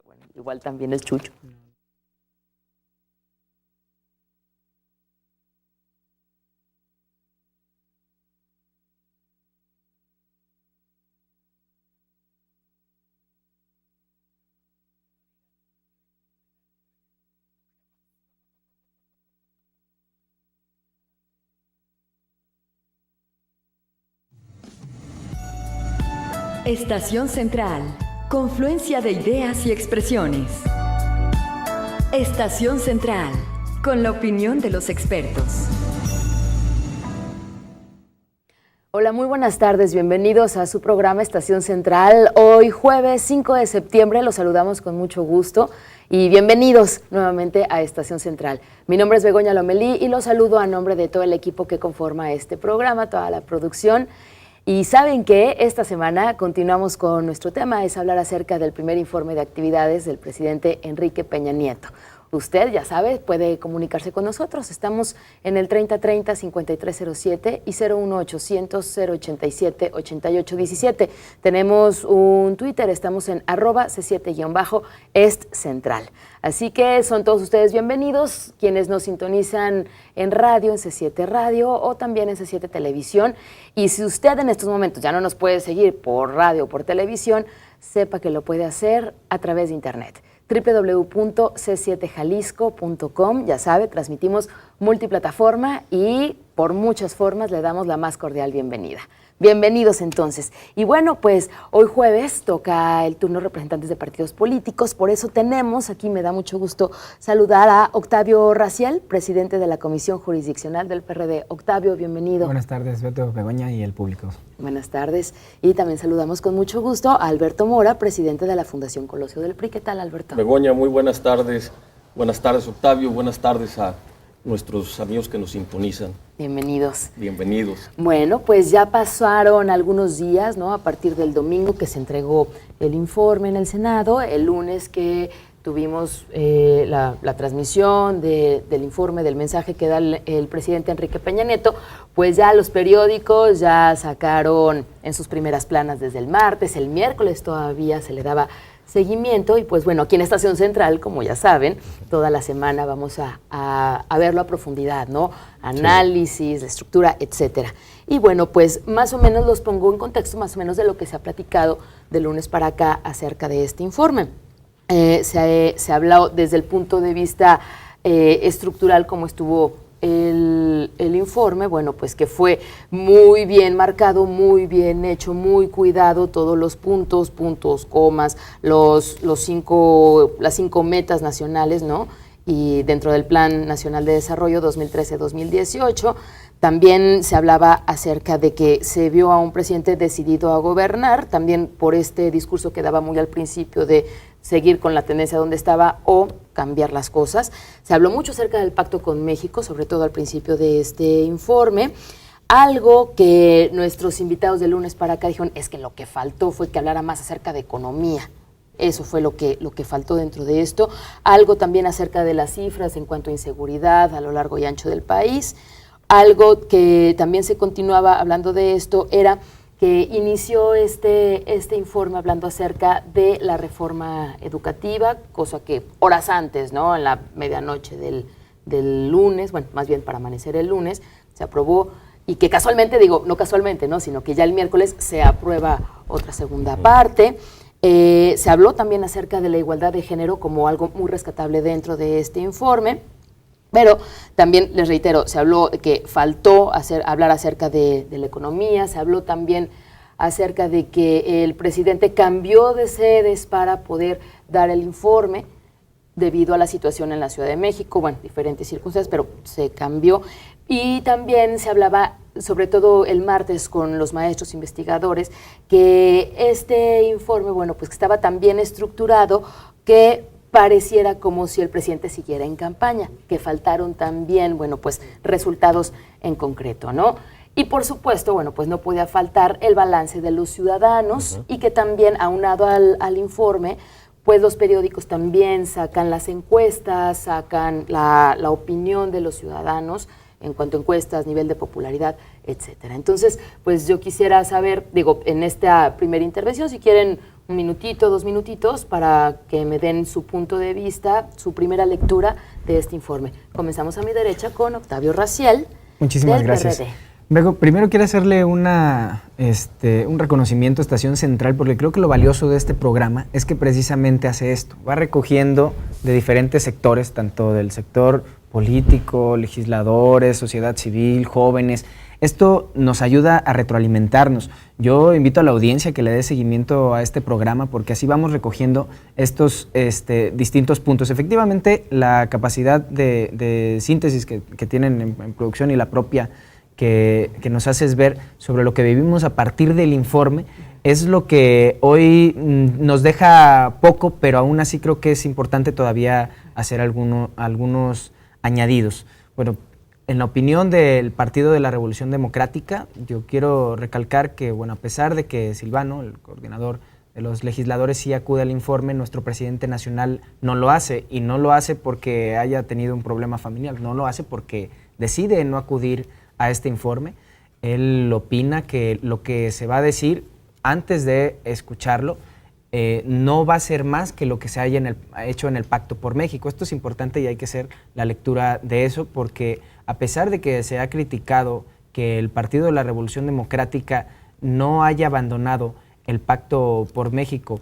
Bueno, igual también es Chucho. Estación Central, confluencia de ideas y expresiones. Estación Central, con la opinión de los expertos. Hola, muy buenas tardes, bienvenidos a su programa Estación Central. Hoy jueves 5 de septiembre los saludamos con mucho gusto y bienvenidos nuevamente a Estación Central. Mi nombre es Begoña Lomelí y los saludo a nombre de todo el equipo que conforma este programa, toda la producción. Y saben que esta semana continuamos con nuestro tema, es hablar acerca del primer informe de actividades del presidente Enrique Peña Nieto. Usted, ya sabe, puede comunicarse con nosotros. Estamos en el 3030-5307 y 01800-087-8817. Tenemos un Twitter, estamos en @C7-EstCentral. Así que son todos ustedes bienvenidos, quienes nos sintonizan en radio, en C7 Radio o también en C7 Televisión. Y si usted en estos momentos ya no nos puede seguir por radio o por televisión, sepa que lo puede hacer a través de internet. www.c7jalisco.com, ya sabe, transmitimos multiplataforma y por muchas formas le damos la más cordial bienvenida. Bienvenidos entonces. Y bueno, pues hoy jueves toca el turno representantes de partidos políticos, por eso tenemos, aquí me da mucho gusto saludar a Octavio Raciel, presidente de la Comisión Jurisdiccional del PRD. Octavio, bienvenido. Buenas tardes, Beto, Begoña y el público. Buenas tardes. Y también saludamos con mucho gusto a Alberto Mora, presidente de la Fundación Colosio del PRI. ¿Qué tal, Alberto? Begoña, muy buenas tardes. Buenas tardes, Octavio. Buenas tardes a nuestros amigos que nos sintonizan. Bienvenidos. Bienvenidos. Bueno, pues ya pasaron algunos días, ¿no? A partir del domingo que se entregó el informe en el Senado, el lunes que tuvimos la transmisión del informe, del mensaje que da el presidente Enrique Peña Nieto, pues ya los periódicos ya sacaron en sus primeras planas desde el martes, el miércoles todavía se le daba seguimiento y pues bueno, aquí en Estación Central, como ya saben, toda la semana vamos a verlo a profundidad, ¿no? Análisis, la estructura, etcétera. Y bueno, pues más o menos los pongo en contexto, más o menos de lo que se ha platicado de lunes para acá acerca de este informe. Se ha hablado desde el punto de vista estructural, como estuvo el informe, bueno, pues que fue muy bien marcado, muy bien hecho, muy cuidado, todos los puntos, comas, las 5 metas nacionales, ¿no? Y dentro del Plan Nacional de Desarrollo 2013-2018, también se hablaba acerca de que se vio a un presidente decidido a gobernar, también por este discurso que daba muy al principio de seguir con la tendencia donde estaba o cambiar las cosas. Se habló mucho acerca del pacto con México, sobre todo al principio de este informe. Algo que nuestros invitados de lunes para acá dijeron es que lo que faltó fue que hablara más acerca de economía. Eso fue lo que faltó dentro de esto. Algo también acerca de las cifras en cuanto a inseguridad a lo largo y ancho del país. Algo que también se continuaba hablando de esto era que inició este informe hablando acerca de la reforma educativa, cosa que horas antes, ¿no? En la medianoche del lunes, bueno, más bien para amanecer el lunes, se aprobó y que casualmente, digo, no casualmente, ¿no? Sino que ya el miércoles se aprueba otra segunda parte. Se habló también acerca de la igualdad de género como algo muy rescatable dentro de este informe. Pero también, les reitero, se habló de que faltó hablar acerca de la economía, se habló también acerca de que el presidente cambió de sedes para poder dar el informe debido a la situación en la Ciudad de México, bueno, diferentes circunstancias, pero se cambió. Y también se hablaba, sobre todo el martes con los maestros investigadores, que este informe, bueno, pues que estaba tan bien estructurado que pareciera como si el presidente siguiera en campaña, que faltaron también, bueno, pues resultados en concreto, ¿no? Y por supuesto, bueno, pues no podía faltar el balance de los ciudadanos y que también, aunado al informe, pues los periódicos también sacan las encuestas, sacan la opinión de los ciudadanos en cuanto a encuestas, nivel de popularidad, etcétera. Entonces, pues yo quisiera saber, digo, en esta primera intervención, si quieren un minutito, 2 minutitos, para que me den su punto de vista, su primera lectura de este informe. Comenzamos a mi derecha con Octavio Raciel. Muchísimas gracias. PRD. Bego, primero quiero hacerle un reconocimiento a Estación Central, porque creo que lo valioso de este programa es que precisamente hace esto. Va recogiendo de diferentes sectores, tanto del sector político, legisladores, sociedad civil, jóvenes. Esto nos ayuda a retroalimentarnos. Yo invito a la audiencia que le dé seguimiento a este programa, porque así vamos recogiendo estos distintos puntos. Efectivamente, la capacidad de síntesis que tienen en producción y la propia que nos haces ver sobre lo que vivimos a partir del informe es lo que hoy nos deja poco, pero aún así creo que es importante todavía hacer algunos añadidos. Bueno, en la opinión del Partido de la Revolución Democrática, yo quiero recalcar que, bueno, a pesar de que Silvano, el coordinador de los legisladores, sí acude al informe, nuestro presidente nacional no lo hace, y no lo hace porque haya tenido un problema familiar, no lo hace porque decide no acudir a este informe. Él opina que lo que se va a decir antes de escucharlo no va a ser más que lo que se haya hecho en el Pacto por México. Esto es importante y hay que hacer la lectura de eso, porque a pesar de que se ha criticado que el Partido de la Revolución Democrática no haya abandonado el Pacto por México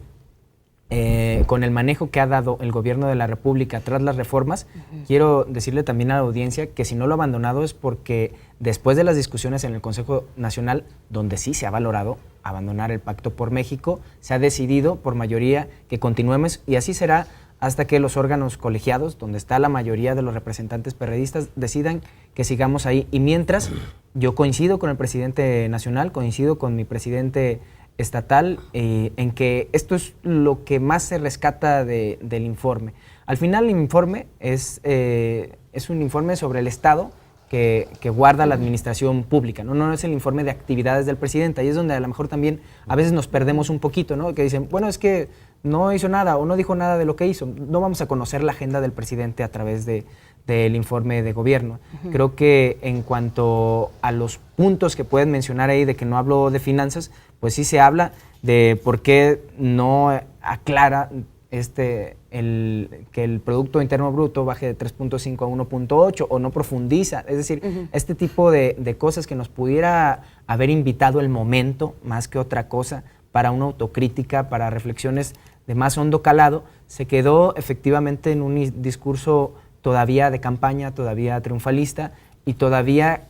con el manejo que ha dado el gobierno de la República tras las reformas, quiero decirle también a la audiencia que si no lo ha abandonado es porque después de las discusiones en el Consejo Nacional, donde sí se ha valorado abandonar el Pacto por México, se ha decidido por mayoría que continuemos, y así será hasta que los órganos colegiados, donde está la mayoría de los representantes perredistas, decidan que sigamos ahí. Y mientras, yo coincido con el presidente nacional, coincido con mi presidente estatal, en que esto es lo que más se rescata del informe. Al final el informe es un informe sobre el Estado que guarda la administración pública, no es el informe de actividades del presidente. Ahí es donde a lo mejor también a veces nos perdemos un poquito, ¿no? Que dicen, bueno, es que no hizo nada o no dijo nada de lo que hizo. No vamos a conocer la agenda del presidente a través del informe de gobierno. Creo que en cuanto a los puntos que pueden mencionar ahí de que no hablo de finanzas, pues sí se habla de por qué no aclara que el Producto Interno Bruto baje de 3.5 a 1.8 o no profundiza. Es decir, este tipo de cosas que nos pudiera haber invitado el momento, más que otra cosa, para una autocrítica, para reflexiones de más hondo calado, se quedó efectivamente en un discurso todavía de campaña, todavía triunfalista, y todavía,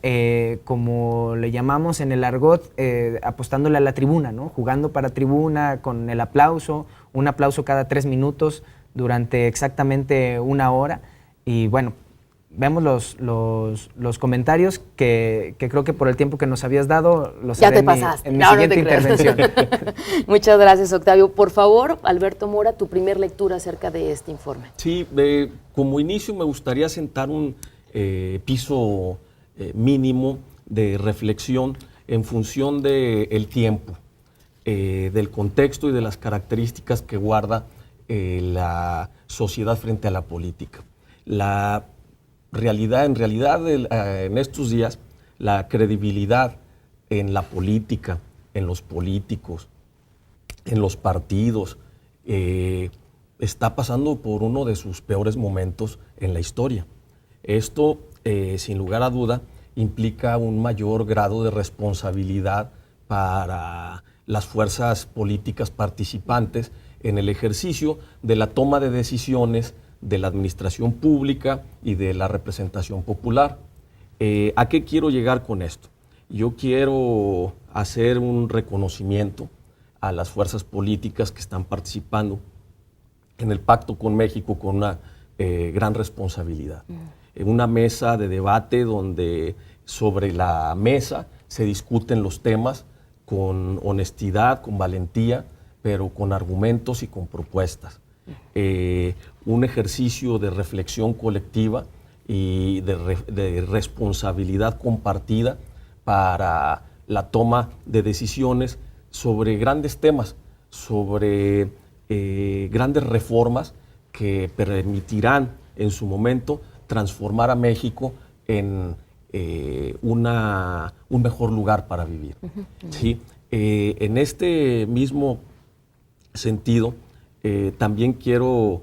como le llamamos en el argot, apostándole a la tribuna, ¿no? Jugando para tribuna con el aplauso, un aplauso cada 3 minutos durante exactamente 1 hora. Y bueno, vemos los comentarios que creo que por el tiempo que nos habías dado los haré en mi siguiente intervención. Muchas gracias, Octavio. Por favor, Alberto Mora, tu primer lectura acerca de este informe. Sí, como inicio me gustaría sentar un piso mínimo de reflexión en función del tiempo, del contexto y de las características que guarda la sociedad frente a la política. En realidad, en estos días, la credibilidad en la política, en los políticos, en los partidos, está pasando por uno de sus peores momentos en la historia. Esto, sin lugar a duda, implica un mayor grado de responsabilidad para las fuerzas políticas participantes en el ejercicio de la toma de decisiones de la administración pública y de la representación popular. ¿A qué quiero llegar con esto? Yo quiero hacer un reconocimiento a las fuerzas políticas que están participando en el Pacto con México con una gran responsabilidad. En una mesa de debate donde sobre la mesa se discuten los temas con honestidad, con valentía, pero con argumentos y con propuestas. Un ejercicio de reflexión colectiva y de responsabilidad compartida para la toma de decisiones sobre grandes temas, sobre grandes reformas que permitirán en su momento transformar a México en un mejor lugar para vivir. ¿Sí? En este mismo sentido, también quiero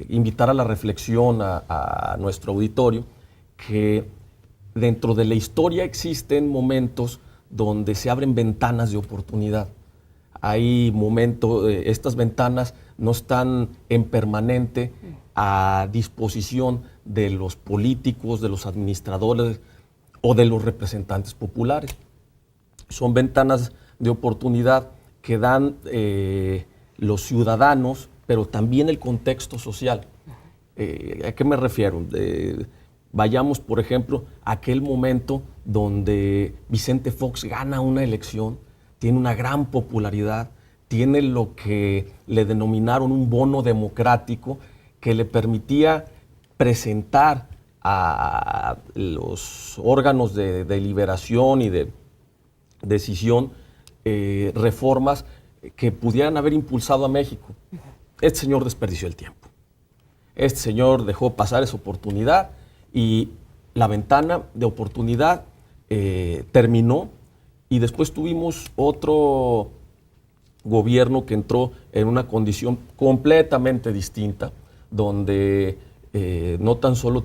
invitar a la reflexión a nuestro auditorio que dentro de la historia existen momentos donde se abren ventanas de oportunidad. Hay momentos, estas ventanas no están en permanente a disposición de los políticos, de los administradores o de los representantes populares. Son ventanas de oportunidad que dan los ciudadanos, pero también el contexto social. ¿A qué me refiero? Vayamos, por ejemplo, a aquel momento donde Vicente Fox gana una elección, tiene una gran popularidad, tiene lo que le denominaron un bono democrático que le permitía presentar a los órganos de deliberación y de decisión reformas que pudieran haber impulsado a México. Este señor desperdició el tiempo. Este señor dejó pasar esa oportunidad y la ventana de oportunidad terminó, y después tuvimos otro gobierno que entró en una condición completamente distinta, donde no tan solo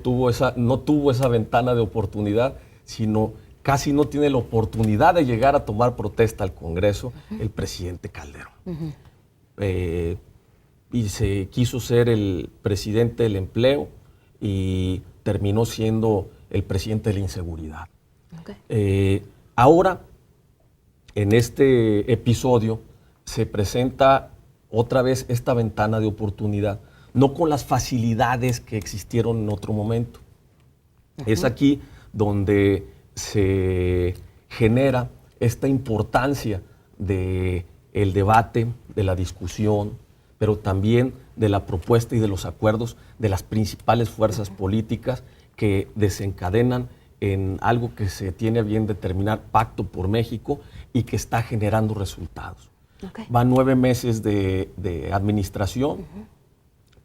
no tuvo esa ventana de oportunidad, sino casi no tiene la oportunidad de llegar a tomar protesta al Congreso, el presidente Calderón. Y se quiso ser el presidente del empleo y terminó siendo el presidente de la inseguridad. Ahora, en este episodio, se presenta otra vez esta ventana de oportunidad, no con las facilidades que existieron en otro momento. Es aquí donde se genera esta importancia del debate, de la discusión, pero también de la propuesta y de los acuerdos de las principales fuerzas políticas que desencadenan en algo que se tiene a bien determinar Pacto por México y que está generando resultados. Van 9 meses de administración.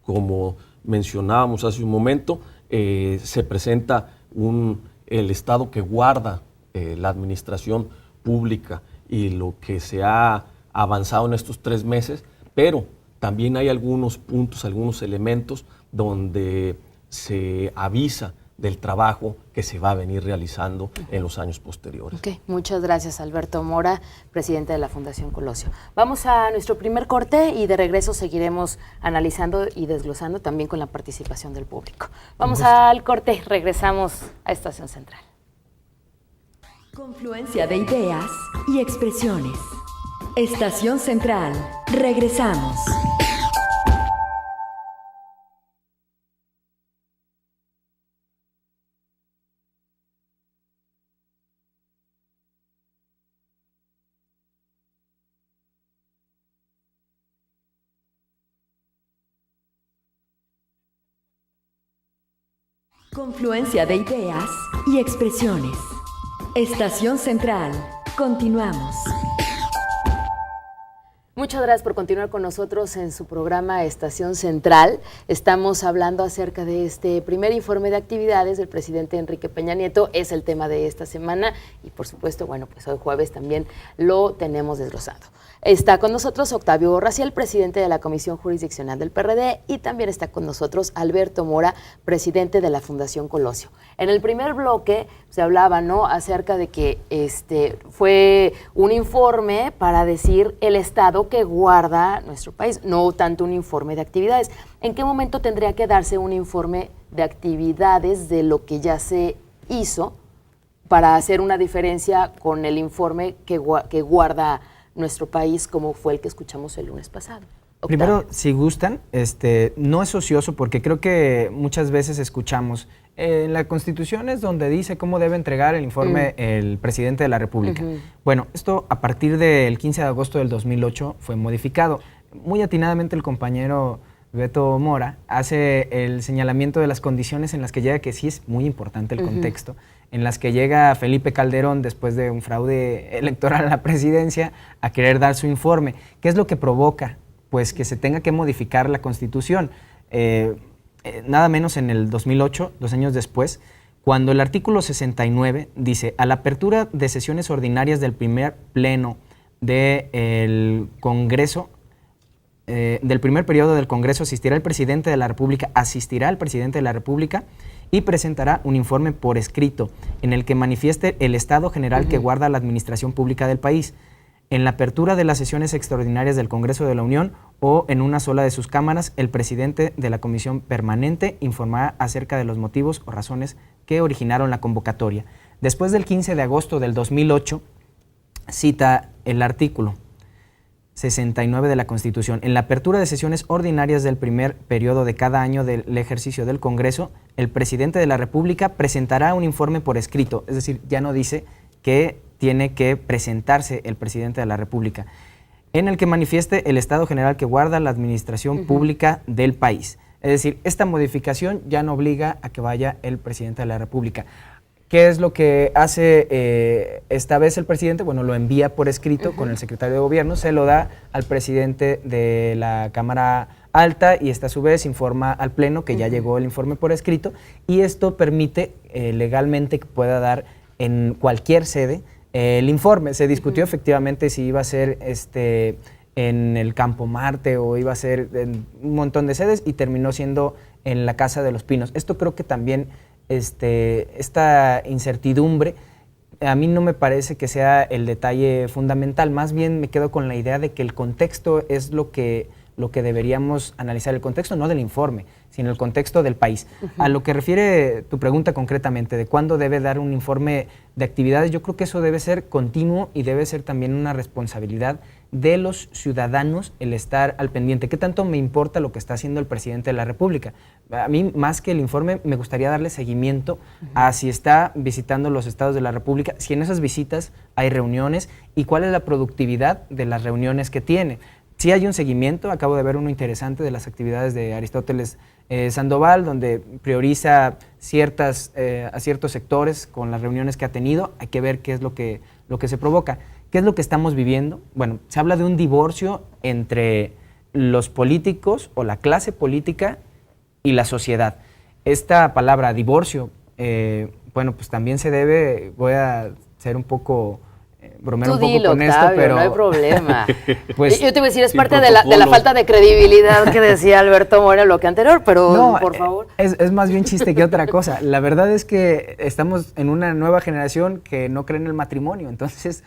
Como mencionábamos hace un momento, se presenta el Estado que guarda la administración pública y lo que se ha avanzado en estos 3 meses, pero también hay algunos puntos, algunos elementos donde se avisa del trabajo que se va a venir realizando en los años posteriores. Muchas gracias, Alberto Mora, presidente de la Fundación Colosio. Vamos a nuestro primer corte y de regreso seguiremos analizando y desglosando también con la participación del público. Vamos al corte, regresamos a Estación Central. Confluencia de ideas y expresiones. Estación Central. Regresamos. Confluencia de ideas y expresiones. Estación Central. Continuamos. Muchas gracias por continuar con nosotros en su programa Estación Central. Estamos hablando acerca de este primer informe de actividades del presidente Enrique Peña Nieto. Es el tema de esta semana y, por supuesto, bueno, pues hoy jueves también lo tenemos desglosado. Está con nosotros Octavio Raciel, presidente de la Comisión Jurisdiccional del PRD, y también está con nosotros Alberto Mora, presidente de la Fundación Colosio. En el primer bloque se hablaba, ¿no?, acerca de que fue un informe para decir el estado que guarda nuestro país, no tanto un informe de actividades. ¿En qué momento tendría que darse un informe de actividades de lo que ya se hizo para hacer una diferencia con el informe que guarda nuestro país, como fue el que escuchamos el lunes pasado? Octavio. Primero, si gustan, no es ocioso, porque creo que muchas veces escuchamos en la Constitución es donde dice cómo debe entregar el informe el presidente de la República. Bueno, esto a partir del 15 de agosto del 2008 fue modificado. Muy atinadamente el compañero Beto Mora hace el señalamiento de las condiciones en las que llega, que sí es muy importante el contexto, en las que llega Felipe Calderón después de un fraude electoral a la presidencia a querer dar su informe. ¿Qué es lo que provoca? Pues que se tenga que modificar la Constitución. Nada menos en el 2008, 2 años después, cuando el artículo 69 dice: a la apertura de sesiones ordinarias del primer pleno del Congreso del primer periodo del Congreso asistirá el presidente de la República y presentará un informe por escrito en el que manifieste el estado general que guarda la administración pública del país. En la apertura de las sesiones extraordinarias del Congreso de la Unión o en una sola de sus cámaras, el presidente de la Comisión Permanente informará acerca de los motivos o razones que originaron la convocatoria. Después del 15 de agosto del 2008, cita el artículo 69 de la Constitución. En la apertura de sesiones ordinarias del primer periodo de cada año del ejercicio del Congreso, el presidente de la República presentará un informe por escrito, es decir, ya no dice que tiene que presentarse el presidente de la República, en el que manifieste el estado general que guarda la administración pública del país. Es decir, esta modificación ya no obliga a que vaya el presidente de la República. ¿Qué es lo que hace esta vez el presidente? Bueno, lo envía por escrito con el secretario de Gobierno, se lo da al presidente de la Cámara Alta y esta a su vez informa al Pleno que ya llegó el informe por escrito, y esto permite legalmente que pueda dar en cualquier sede el informe. Se discutió efectivamente si iba a ser en el Campo Marte o iba a ser en un montón de sedes y terminó siendo en la Casa de los Pinos. Esto creo que también esta incertidumbre a mí no me parece que sea el detalle fundamental, más bien me quedo con la idea de que el contexto es lo que deberíamos analizar, el contexto no del informe, sino el contexto del país. A lo que refiere tu pregunta concretamente de cuándo debe dar un informe de actividades, yo creo que eso debe ser continuo y debe ser también una responsabilidad de los ciudadanos el estar al pendiente. ¿Qué tanto me importa lo que está haciendo el presidente de la República? A mí, más que el informe, me gustaría darle seguimiento a si está visitando los estados de la República, si en esas visitas hay reuniones y cuál es la productividad de las reuniones que tiene. Sí hay un seguimiento, acabo de ver uno interesante de las actividades de Aristóteles Sandoval, donde prioriza a ciertos sectores con las reuniones que ha tenido. Hay que ver qué es lo que se provoca. ¿Qué es lo que estamos viviendo? Bueno, se habla de un divorcio entre los políticos o la clase política y la sociedad. Esta palabra divorcio, bueno, pues también se debe, voy a ser un poco... bromero un poco dilo, con Octavio, esto, pero no hay problema. pues, yo te iba a decir, es parte de la falta de credibilidad que decía Alberto Mora en lo que anterior, pero no, por favor. Es más bien chiste que otra cosa. La verdad es que estamos en una nueva generación que no cree en el matrimonio, entonces...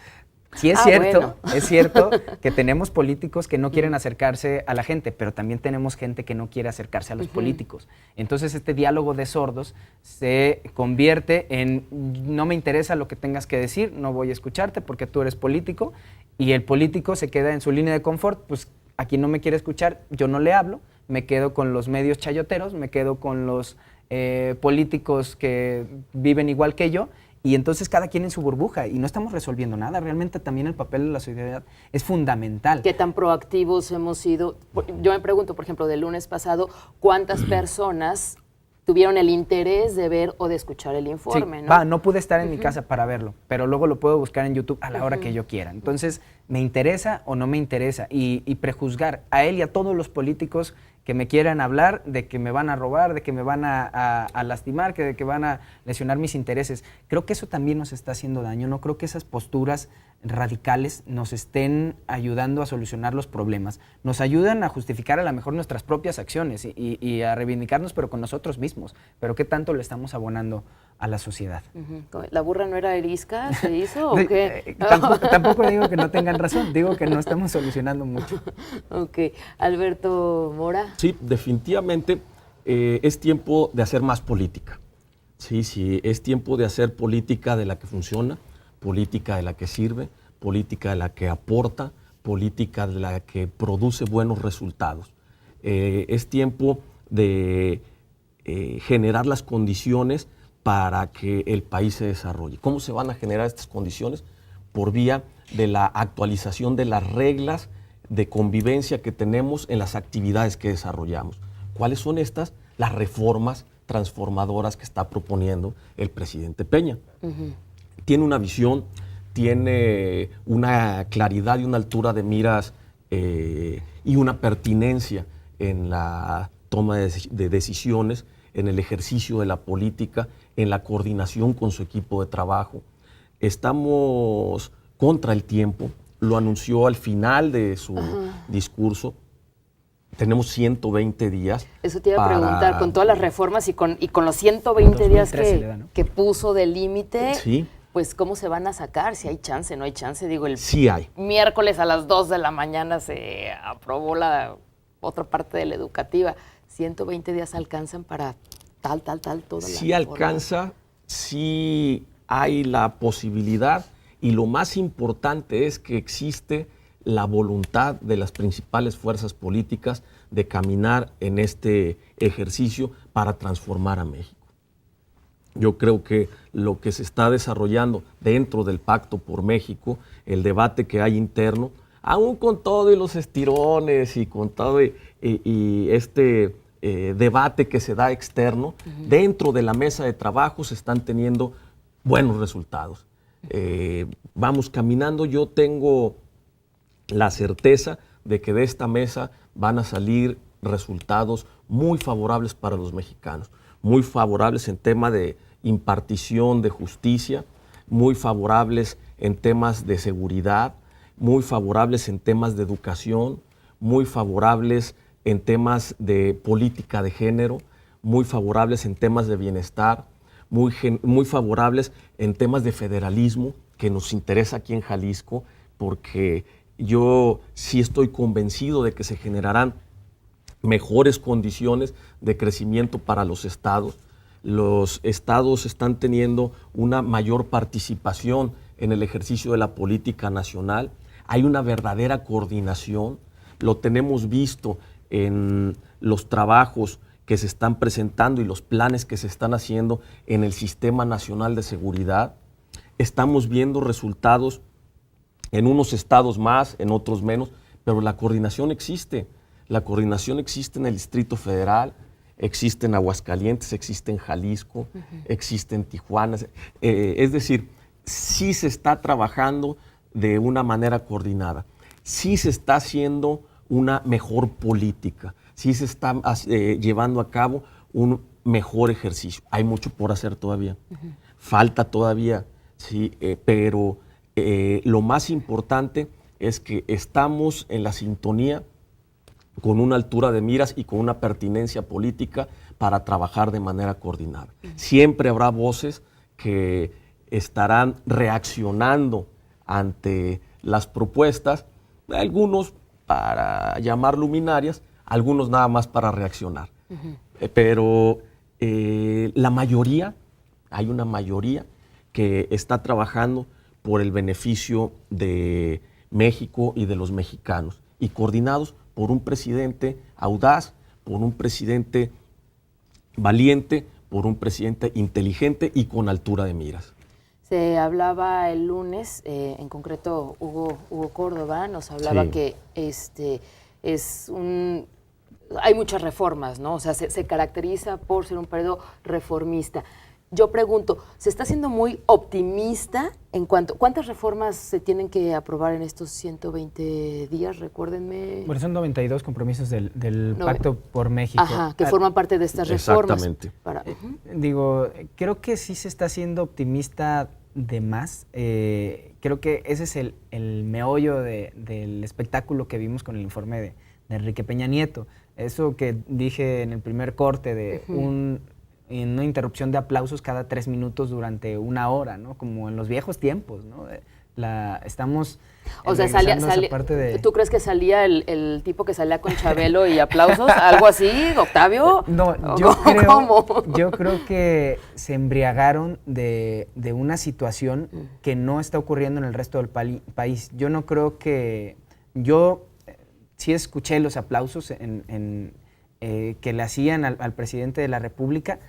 Sí es cierto, bueno. Es cierto que tenemos políticos que no quieren acercarse a la gente, pero también tenemos gente que no quiere acercarse a los políticos. Entonces este diálogo de sordos se convierte en no me interesa lo que tengas que decir, no voy a escucharte porque tú eres político, y el político se queda en su línea de confort, pues aquí no me quiere escuchar, yo no le hablo, me quedo con los medios chayoteros, me quedo con los políticos que viven igual que yo, y entonces cada quien en su burbuja y no estamos resolviendo nada. Realmente también el papel de la sociedad es fundamental. ¿Qué tan proactivos hemos sido? Yo me pregunto, por ejemplo, del lunes pasado, ¿cuántas personas tuvieron el interés de ver o de escuchar el informe? Sí, no pude estar en mi casa para verlo, pero luego lo puedo buscar en YouTube a la hora que yo quiera. Entonces, ¿me interesa o no me interesa? Y prejuzgar a él y a todos los políticos que me quieran hablar de que me van a robar, de que me van a lastimar, de que van a lesionar mis intereses. Creo que eso también nos está haciendo daño. No creo que esas posturas radicales nos estén ayudando a solucionar los problemas. Nos ayudan a justificar a lo mejor nuestras propias acciones y a reivindicarnos, pero con nosotros mismos. Pero ¿qué tanto le estamos abonando a la sociedad? ¿La burra no era arisca? ¿Se hizo o qué? Tampoco digo que no tengan razón, digo que no estamos solucionando mucho. Ok. Alberto Mora. Sí, definitivamente es tiempo de hacer más política. Sí, es tiempo de hacer política de la que funciona, política de la que sirve, política de la que aporta, política de la que produce buenos resultados. Es tiempo de generar las condiciones para que el país se desarrolle. ¿Cómo se van a generar estas condiciones? Por vía de la actualización de las reglas de convivencia que tenemos en las actividades que desarrollamos. ¿Cuáles son estas? Las reformas transformadoras que está proponiendo el presidente Peña. Tiene una visión, tiene una claridad y una altura de miras y una pertinencia en la toma de decisiones, en el ejercicio de la política, en la coordinación con su equipo de trabajo. Estamos contra el tiempo, lo anunció al final de su discurso. Tenemos 120 días. Eso te iba a preguntar, con todas las reformas y con los 120 días que puso de límite, sí, pues ¿cómo se van a sacar? Si hay chance, no hay chance. Digo, el sí hay. miércoles a las 2 de la mañana se aprobó la otra parte de la educativa. 120 días alcanzan para tal, toda la Sí alcanza, sí hay la posibilidad, y lo más importante es que existe la voluntad de las principales fuerzas políticas de caminar en este ejercicio para transformar a México. Yo creo que lo que se está desarrollando dentro del Pacto por México, el debate que hay interno, aún con todo y los estirones y con todo este debate que se da externo, dentro de la mesa de trabajo se están teniendo buenos resultados. Vamos caminando. Yo tengo la certeza de que de esta mesa van a salir resultados muy favorables para los mexicanos, muy favorables en tema de impartición de justicia, muy favorables en temas de seguridad, muy favorables en temas de educación, muy favorables en temas de política de género, muy favorables en temas de bienestar, muy favorables en temas de federalismo, que nos interesa aquí en Jalisco, porque yo sí estoy convencido de que se generarán mejores condiciones de crecimiento para los estados. Los estados están teniendo una mayor participación en el ejercicio de la política nacional. Hay una verdadera coordinación. Lo tenemos visto en los trabajos que se están presentando y los planes que se están haciendo en el Sistema Nacional de Seguridad. Estamos viendo resultados en unos estados más, en otros menos, pero la coordinación existe. La coordinación existe en el Distrito Federal, existe en Aguascalientes, existe en Jalisco, existe en Tijuana. Es decir, sí se está trabajando de una manera coordinada, sí se está haciendo una mejor política, sí se está llevando a cabo un mejor ejercicio. Hay mucho por hacer todavía, falta todavía, sí, pero lo más importante es que estamos en la sintonía con una altura de miras y con una pertinencia política para trabajar de manera coordinada. Siempre habrá voces que estarán reaccionando ante las propuestas, algunos para llamar luminarias, algunos nada más para reaccionar. Pero la mayoría, hay una mayoría que está trabajando por el beneficio de México y de los mexicanos, y coordinados por un presidente audaz, por un presidente valiente, por un presidente inteligente y con altura de miras. Se hablaba el lunes, en concreto Hugo Córdoba nos hablaba Sí. que hay muchas reformas, ¿no? O sea, se caracteriza por ser un periodo reformista. Yo pregunto, ¿se está siendo muy optimista en cuanto cuántas reformas se tienen que aprobar en estos 120 días? Recuérdenme. Bueno, son 92 compromisos del Pacto por México. Ajá, que forman parte de estas reformas. Exactamente. Digo, creo que sí se está siendo optimista de más. Creo que ese es el meollo del espectáculo que vimos con el informe de Enrique Peña Nieto. Eso que dije en el primer corte de una interrupción de aplausos cada 3 minutos durante 1 hora, ¿no? Como en los viejos tiempos, ¿no? Estamos o sea, salía, parte de... ¿Tú crees que salía el tipo que salía con Chabelo y aplausos? ¿Algo así, Octavio? No, yo creo que se embriagaron de una situación que no está ocurriendo en el resto del país. Yo no creo que... Yo sí escuché los aplausos que le hacían al presidente de la República,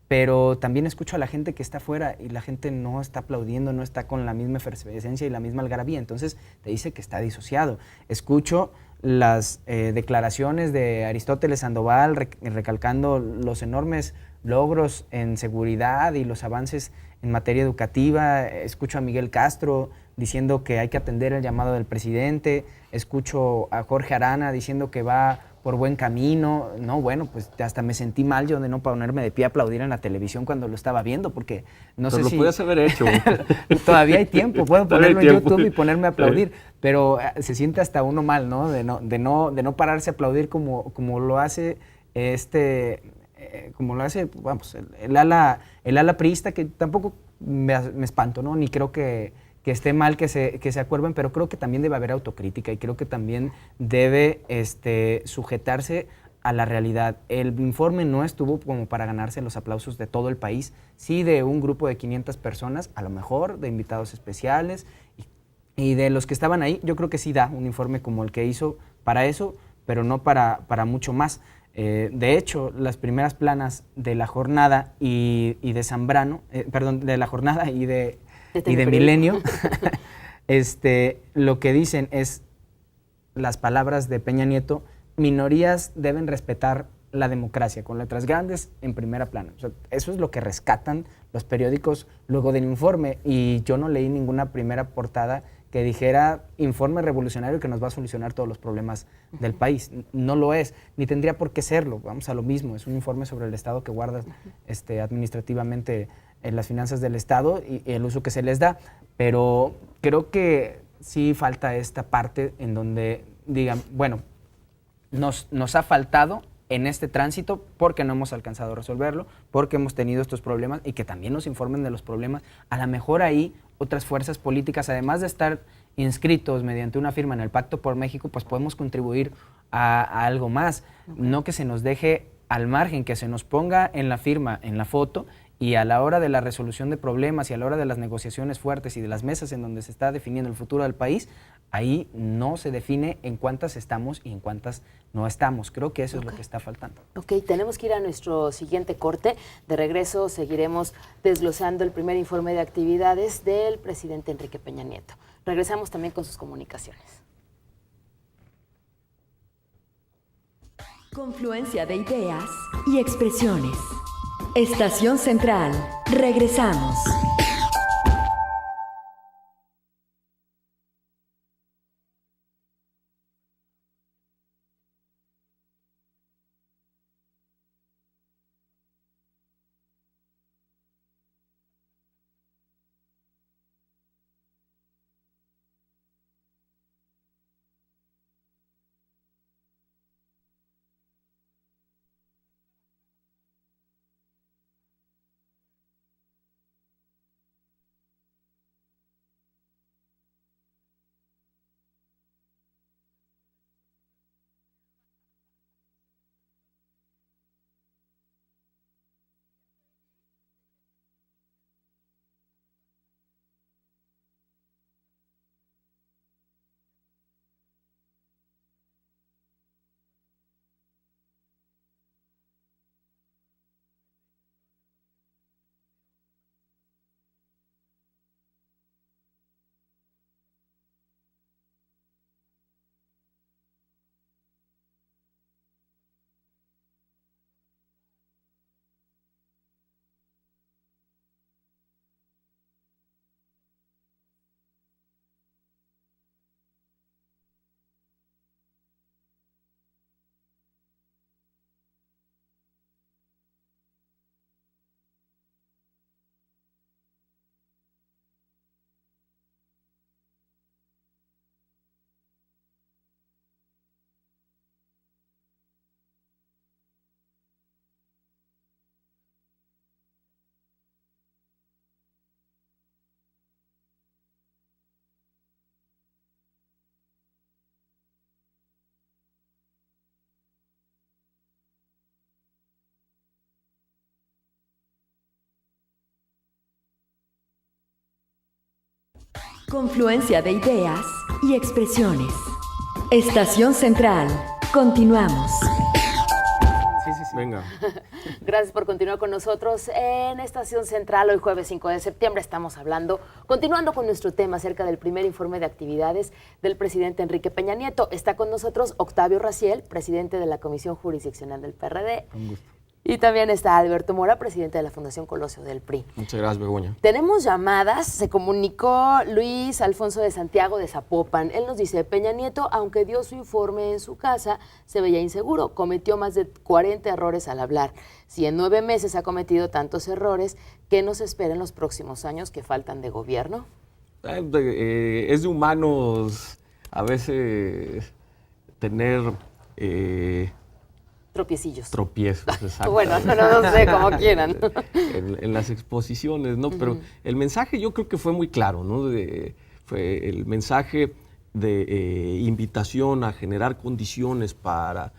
pero también escucho a la gente que está afuera y la gente no está aplaudiendo, no está con la misma efervescencia y la misma algarabía, entonces te dice que está disociado. Escucho las declaraciones de Aristóteles Sandoval recalcando los enormes logros en seguridad y los avances en materia educativa. Escucho a Miguel Castro diciendo que hay que atender el llamado del presidente. Escucho a Jorge Arana diciendo que va por buen camino. No, bueno, pues hasta me sentí mal yo de no ponerme de pie a aplaudir en la televisión cuando lo estaba viendo, porque no sé Pero si... lo podías haber hecho. Todavía hay tiempo, puedo Todavía hay ponerlo en tiempo. YouTube y ponerme a aplaudir, pero se siente hasta uno mal, ¿no? De no pararse a aplaudir como lo hace como lo hace, vamos, el ala priista, que tampoco me espanto, ¿no? Ni creo que esté mal que se acuerden, pero creo que también debe haber autocrítica y creo que también debe sujetarse a la realidad. El informe no estuvo como para ganarse los aplausos de todo el país, sí de un grupo de 500 personas, a lo mejor de invitados especiales, y de los que estaban ahí, yo creo que sí da un informe como el que hizo para eso, pero no para mucho más. De hecho, las primeras planas de la jornada y de Zambrano, de la jornada y de Milenio, lo que dicen es las palabras de Peña Nieto: minorías deben respetar la democracia, con letras grandes en primera plana. O sea, eso es lo que rescatan los periódicos luego del informe, y yo no leí ninguna primera portada que dijera informe revolucionario que nos va a solucionar todos los problemas del país. No lo es, ni tendría por qué serlo. Vamos a lo mismo, es un informe sobre el Estado que guarda administrativamente en las finanzas del Estado y el uso que se les da, pero creo que sí falta esta parte en donde digan, bueno, nos ha faltado en este tránsito porque no hemos alcanzado a resolverlo, porque hemos tenido estos problemas, y que también nos informen de los problemas. A lo mejor ahí otras fuerzas políticas, además de estar inscritos mediante una firma en el Pacto por México, pues podemos contribuir a algo más. No que se nos deje al margen, que se nos ponga en la firma, en la foto, y a la hora de la resolución de problemas y a la hora de las negociaciones fuertes y de las mesas en donde se está definiendo el futuro del país, ahí no se define en cuántas estamos y en cuántas no estamos. Creo que eso es lo que está faltando. Ok, tenemos que ir a nuestro siguiente corte. De regreso seguiremos desglosando el primer informe de actividades del presidente Enrique Peña Nieto. Regresamos también con sus comunicaciones. Confluencia de ideas y expresiones. Estación Central. Regresamos. Confluencia de ideas y expresiones. Estación Central. Continuamos. Sí. Venga. Gracias por continuar con nosotros en Estación Central. Hoy jueves 5 de septiembre estamos continuando con nuestro tema acerca del primer informe de actividades del presidente Enrique Peña Nieto. Está con nosotros Octavio Raziel, presidente de la Comisión Jurisdiccional del PRD. Con gusto. Y también está Alberto Mora, presidente de la Fundación Colosio del PRI. Muchas gracias, Begoña. Tenemos llamadas, se comunicó Luis Alfonso de Santiago de Zapopan. Él nos dice, Peña Nieto, aunque dio su informe en su casa, se veía inseguro, cometió más de 40 errores al hablar. Si en 9 meses ha cometido tantos errores, ¿qué nos espera en los próximos años que faltan de gobierno? Es de humanos a veces tener... Tropiecillos. Tropiezos, exacto. Bueno, no sé, como quieran. En las exposiciones, ¿no? Pero el mensaje yo creo que fue muy claro, ¿no? Fue el mensaje de invitación a generar condiciones para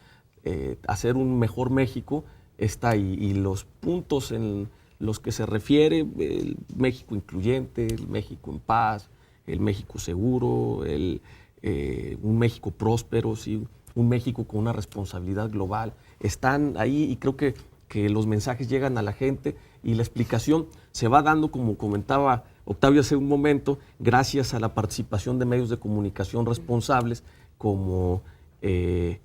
hacer un mejor México está ahí. Y los puntos en los que se refiere, el México incluyente, el México en paz, el México seguro, un México próspero, ¿sí? Un México con una responsabilidad global, están ahí y creo que los mensajes llegan a la gente y la explicación se va dando, como comentaba Octavio hace un momento, gracias a la participación de medios de comunicación responsables como el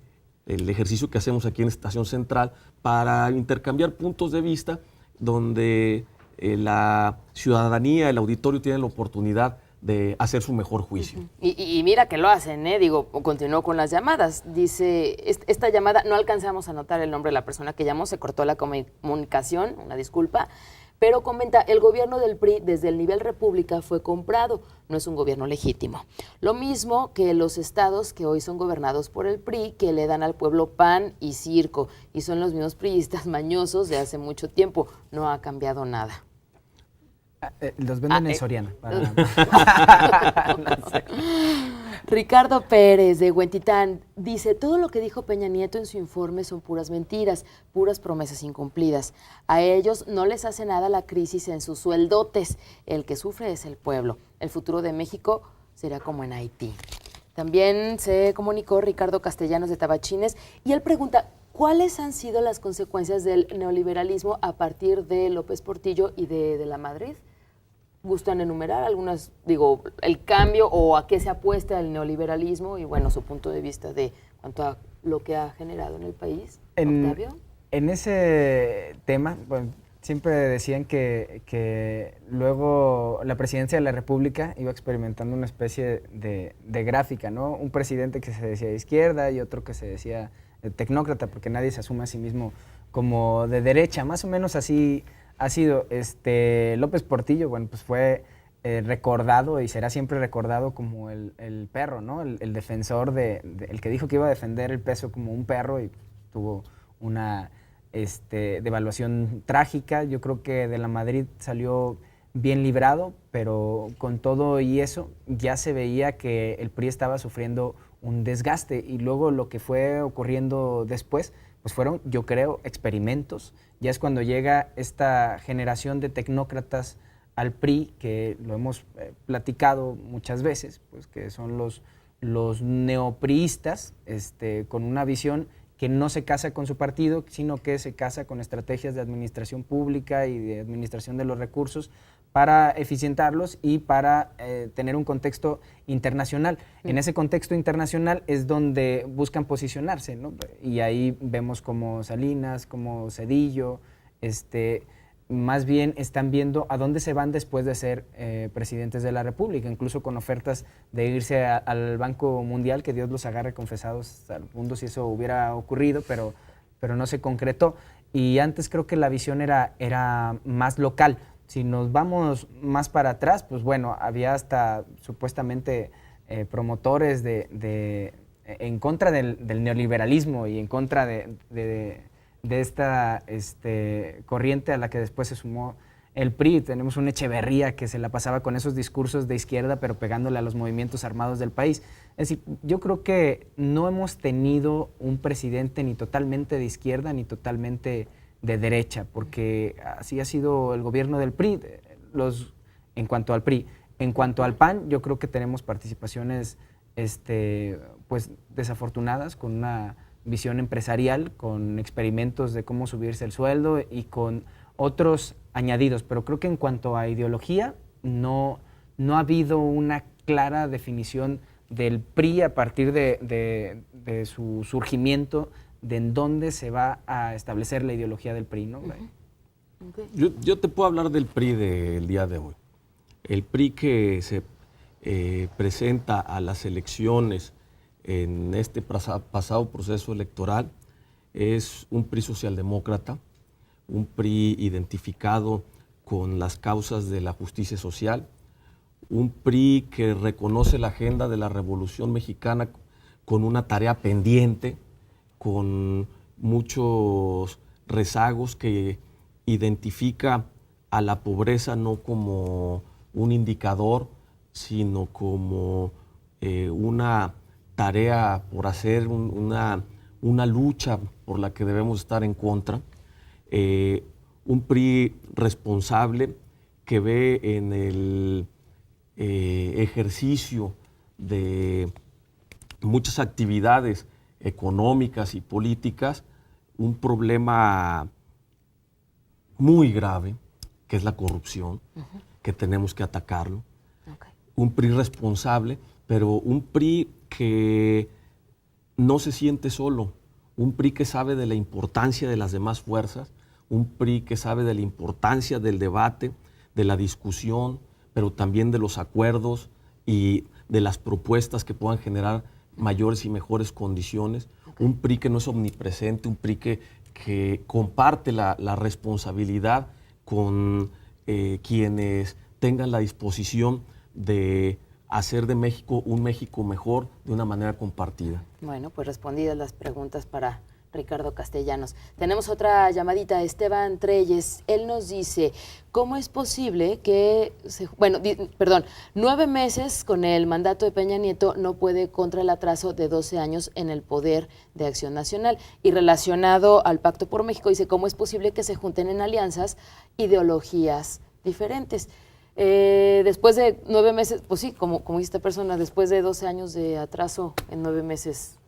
ejercicio que hacemos aquí en Estación Central para intercambiar puntos de vista donde la ciudadanía, el auditorio tiene la oportunidad de hacer su mejor juicio. Y mira que lo hacen, digo, continuó con las llamadas. Dice, esta llamada, no alcanzamos a anotar el nombre de la persona que llamó, se cortó la comunicación, una disculpa, pero comenta, el gobierno del PRI desde el nivel república fue comprado, no es un gobierno legítimo. Lo mismo que los estados que hoy son gobernados por el PRI, que le dan al pueblo pan y circo, y son los mismos priistas mañosos de hace mucho tiempo, no ha cambiado nada. Los venden en Soriana. No sé. Ricardo Pérez de Huentitán dice, todo lo que dijo Peña Nieto en su informe son puras mentiras, puras promesas incumplidas. A ellos no les hace nada la crisis en sus sueldotes. El que sufre es el pueblo. El futuro de México será como en Haití. También se comunicó Ricardo Castellanos de Tabachines y él pregunta, ¿cuáles han sido las consecuencias del neoliberalismo a partir de López Portillo y de la Madrid? ¿Gustan enumerar algunas, digo, el cambio o a qué se apuesta el neoliberalismo y, bueno, su punto de vista de cuanto a lo que ha generado en el país? Octavio. En ese tema, bueno, siempre decían que luego la presidencia de la República iba experimentando una especie de gráfica, ¿no? Un presidente que se decía de izquierda y otro que se decía tecnócrata, porque nadie se asume a sí mismo como de derecha, más o menos así ha sido. López Portillo, bueno, pues fue recordado y será siempre recordado como el perro, ¿no? El defensor el que dijo que iba a defender el peso como un perro y tuvo una devaluación trágica. Yo creo que de la Madrid salió bien librado, pero con todo y eso ya se veía que el PRI estaba sufriendo un desgaste y luego lo que fue ocurriendo después pues fueron, yo creo, experimentos. Ya es cuando llega esta generación de tecnócratas al PRI, que lo hemos platicado muchas veces, pues que son los neopriistas, con una visión que no se casa con su partido, sino que se casa con estrategias de administración pública y de administración de los recursos para eficientarlos y para tener un contexto internacional. En ese contexto internacional es donde buscan posicionarse, ¿no? Y ahí vemos como Salinas, como Zedillo, más bien están viendo a dónde se van después de ser presidentes de la República, incluso con ofertas de irse al Banco Mundial, que Dios los agarre confesados al mundo si eso hubiera ocurrido, pero no se concretó. Y antes creo que la visión era más local. Si nos vamos más para atrás, pues bueno, había hasta supuestamente promotores en contra del neoliberalismo y en contra de esta corriente a la que después se sumó el PRI. Tenemos un Echeverría que se la pasaba con esos discursos de izquierda, pero pegándole a los movimientos armados del país. Es decir, yo creo que no hemos tenido un presidente ni totalmente de izquierda ni totalmente de derecha, porque así ha sido el gobierno del PRI, en cuanto al PRI. En cuanto al PAN, yo creo que tenemos participaciones pues desafortunadas, con una visión empresarial, con experimentos de cómo subirse el sueldo y con otros añadidos, pero creo que en cuanto a ideología no ha habido una clara definición del PRI a partir de su surgimiento de en dónde se va a establecer la ideología del PRI, ¿no? Okay. Yo te puedo hablar del PRI del día de hoy. El PRI que se presenta a las elecciones en este pasado proceso electoral es un PRI socialdemócrata, un PRI identificado con las causas de la justicia social, un PRI que reconoce la agenda de la Revolución Mexicana con una tarea pendiente, con muchos rezagos, que identifica a la pobreza no como un indicador, sino como una tarea por hacer, una lucha por la que debemos estar en contra. Un PRI responsable que ve en el ejercicio de muchas actividades económicas y políticas un problema muy grave, que es la corrupción, que tenemos que atacarlo. Okay. Un PRI responsable, pero un PRI que no se siente solo, un PRI que sabe de la importancia de las demás fuerzas, un PRI que sabe de la importancia del debate, de la discusión, pero también de los acuerdos y de las propuestas que puedan generar mayores y mejores condiciones. Okay. Un PRI que no es omnipresente, un PRI que comparte la responsabilidad con quienes tengan la disposición de hacer de México un México mejor de una manera compartida. Bueno, pues respondidas las preguntas para Ricardo Castellanos. Tenemos otra llamadita, Esteban Treyes. Él nos dice, ¿cómo es posible que, 9 meses con el mandato de Peña Nieto no puede contra el atraso de 12 años en el poder de Acción Nacional? Y relacionado al Pacto por México, dice, ¿cómo es posible que se junten en alianzas ideologías diferentes? Después de 9 meses, pues sí, como dice esta persona, después de 12 años de atraso en 9 meses,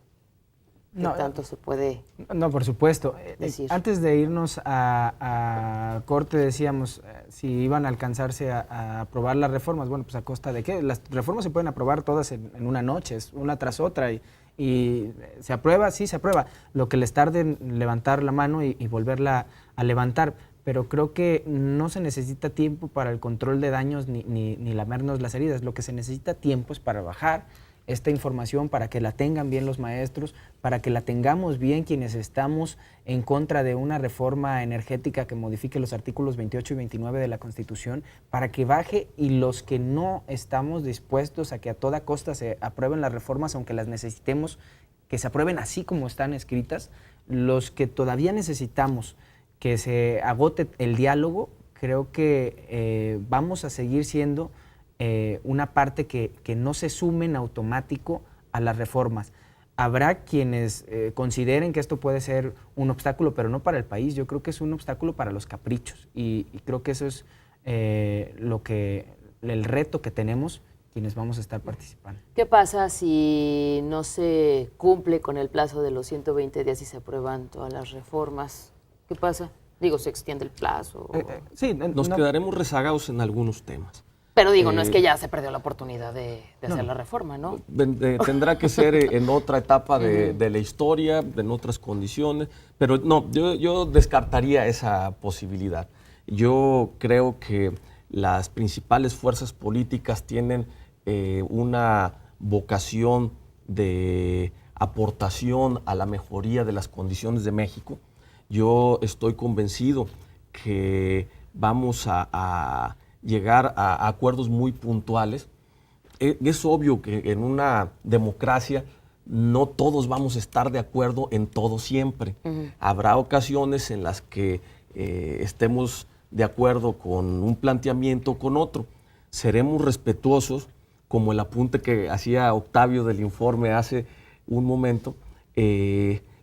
¿qué tanto se puede No, por supuesto. decir? Antes de irnos a corte decíamos si iban a alcanzarse a aprobar las reformas. Bueno, pues a costa de qué. Las reformas se pueden aprobar todas en una noche, es una tras otra, y se aprueba, sí se aprueba. Lo que les tarde en levantar la mano y volverla a levantar. Pero creo que no se necesita tiempo para el control de daños ni lamernos las heridas. Lo que se necesita tiempo es para bajar esta información, para que la tengan bien los maestros, para que la tengamos bien quienes estamos en contra de una reforma energética que modifique los artículos 28 y 29 de la Constitución, para que baje, y los que no estamos dispuestos a que a toda costa se aprueben las reformas, aunque las necesitemos, que se aprueben así como están escritas. Los que todavía necesitamos que se agote el diálogo, creo que vamos a seguir siendo una parte que no se sume en automático a las reformas. Habrá quienes consideren que esto puede ser un obstáculo, pero no para el país. Yo creo que es un obstáculo para los caprichos, y creo que eso es el reto que tenemos quienes vamos a estar participando. ¿Qué pasa si no se cumple con el plazo de los 120 días y se aprueban todas las reformas? ¿Qué pasa? Digo, ¿se extiende el plazo? Sí, nos quedaremos rezagados en algunos temas. Pero digo, no es que ya se perdió la oportunidad de hacer la reforma, ¿no? Tendrá que ser en otra etapa de la historia, en otras condiciones, pero no, yo descartaría esa posibilidad. Yo creo que las principales fuerzas políticas tienen una vocación de aportación a la mejoría de las condiciones de México. Yo estoy convencido que vamos a llegar a acuerdos muy puntuales. Es obvio que en una democracia no todos vamos a estar de acuerdo en todo siempre. Habrá ocasiones en las que estemos de acuerdo con un planteamiento o con otro. Seremos respetuosos, como el apunte que hacía Octavio del informe hace un momento.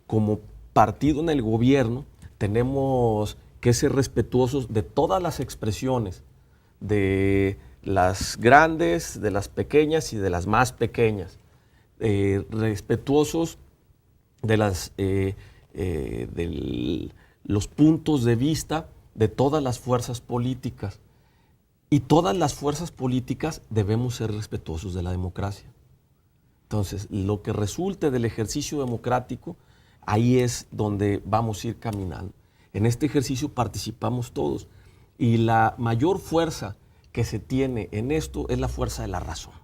Como partido en el gobierno tenemos que ser respetuosos de todas las expresiones, de las grandes, de las pequeñas y de las más pequeñas, respetuosos de los puntos de vista de todas las fuerzas políticas, y todas las fuerzas políticas debemos ser respetuosos de la democracia. Entonces, lo que resulte del ejercicio democrático, ahí es donde vamos a ir caminando. En este ejercicio participamos todos y la mayor fuerza que se tiene en esto es la fuerza de la razón.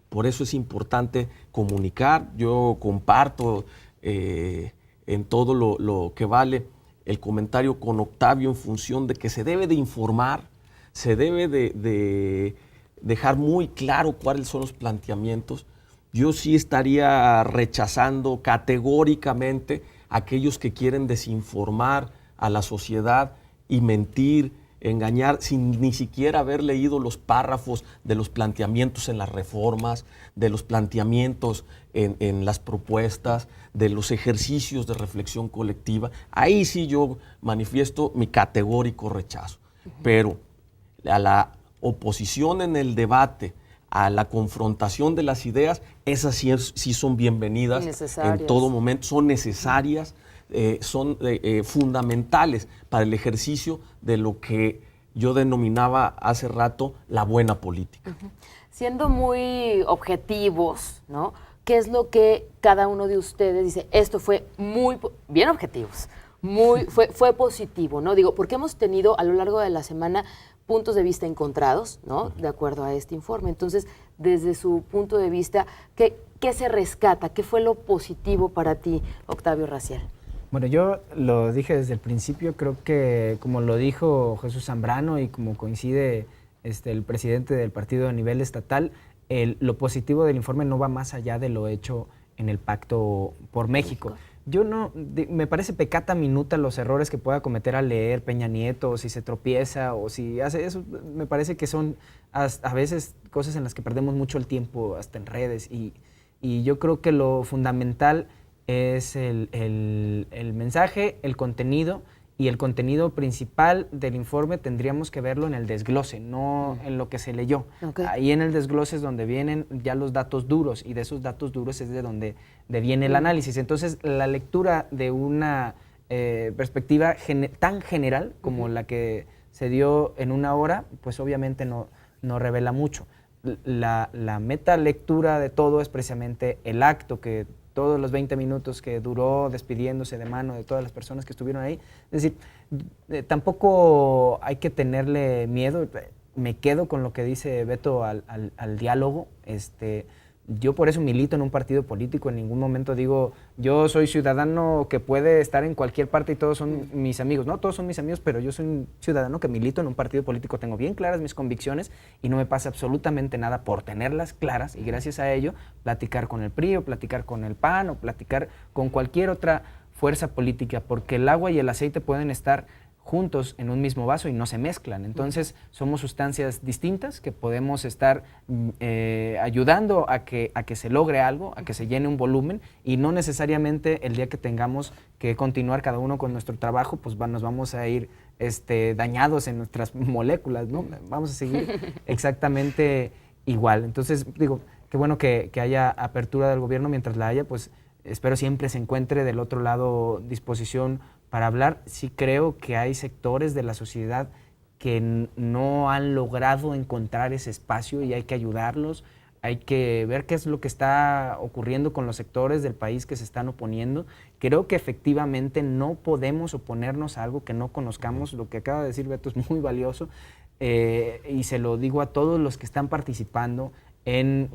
Por eso es importante comunicar. Yo comparto en todo lo que vale el comentario con Octavio en función de que se debe de informar, se debe de dejar muy claro cuáles son los planteamientos. Yo sí estaría rechazando categóricamente a aquellos que quieren desinformar a la sociedad y mentir, engañar sin ni siquiera haber leído los párrafos de los planteamientos en las reformas, de los planteamientos en las propuestas, de los ejercicios de reflexión colectiva. Ahí sí yo manifiesto mi categórico rechazo. Pero a la oposición en el debate, a la confrontación de las ideas, esas sí son bienvenidas en todo momento, son necesarias, son fundamentales para el ejercicio de lo que yo denominaba hace rato la buena política. Siendo muy objetivos, ¿no? ¿Qué es lo que cada uno de ustedes dice? Esto fue muy, bien objetivos, fue positivo, ¿no? Digo, porque hemos tenido a lo largo de la semana puntos de vista encontrados, ¿no? De acuerdo a este informe. Entonces, desde su punto de vista, ¿qué se rescata? ¿Qué fue lo positivo para ti, Octavio Raziel? Bueno, yo lo dije desde el principio, creo que como lo dijo Jesús Zambrano y como coincide el presidente del partido a nivel estatal, lo positivo del informe no va más allá de lo hecho en el Pacto por México. Yo me parece pecata minuta los errores que pueda cometer al leer Peña Nieto, o si se tropieza, o si hace eso. Me parece que son a veces cosas en las que perdemos mucho el tiempo, hasta en redes. Y yo creo que lo fundamental es el mensaje, el contenido, y el contenido principal del informe tendríamos que verlo en el desglose, no en lo que se leyó. Okay. Ahí en el desglose es donde vienen ya los datos duros, y de esos datos duros es de donde viene el análisis. Entonces, la lectura de una perspectiva tan general como la que se dio en una hora, pues obviamente no revela mucho. La meta lectura de todo es precisamente el acto que todos los 20 minutos que duró despidiéndose de mano de todas las personas que estuvieron ahí. Es decir, tampoco hay que tenerle miedo. Me quedo con lo que dice Beto al diálogo. Yo por eso milito en un partido político. En ningún momento digo, yo soy ciudadano que puede estar en cualquier parte y todos son mis amigos. No, todos son mis amigos, pero yo soy un ciudadano que milito en un partido político. Tengo bien claras mis convicciones y no me pasa absolutamente nada por tenerlas claras, y gracias a ello platicar con el PRI o platicar con el PAN o platicar con cualquier otra fuerza política, porque el agua y el aceite pueden estar juntos en un mismo vaso y no se mezclan. Entonces somos sustancias distintas que podemos estar ayudando a que se logre algo, a que se llene un volumen, y no necesariamente el día que tengamos que continuar cada uno con nuestro trabajo, pues nos vamos a ir dañados en nuestras moléculas, ¿no? Vamos a seguir exactamente igual. Entonces, digo, qué bueno que haya apertura del gobierno. Mientras la haya, pues espero siempre se encuentre del otro lado disposición para hablar. Sí creo que hay sectores de la sociedad que no han logrado encontrar ese espacio y hay que ayudarlos. Hay que ver qué es lo que está ocurriendo con los sectores del país que se están oponiendo. Creo que efectivamente no podemos oponernos a algo que no conozcamos. Lo que acaba de decir Beto es muy valioso, y se lo digo a todos los que están participando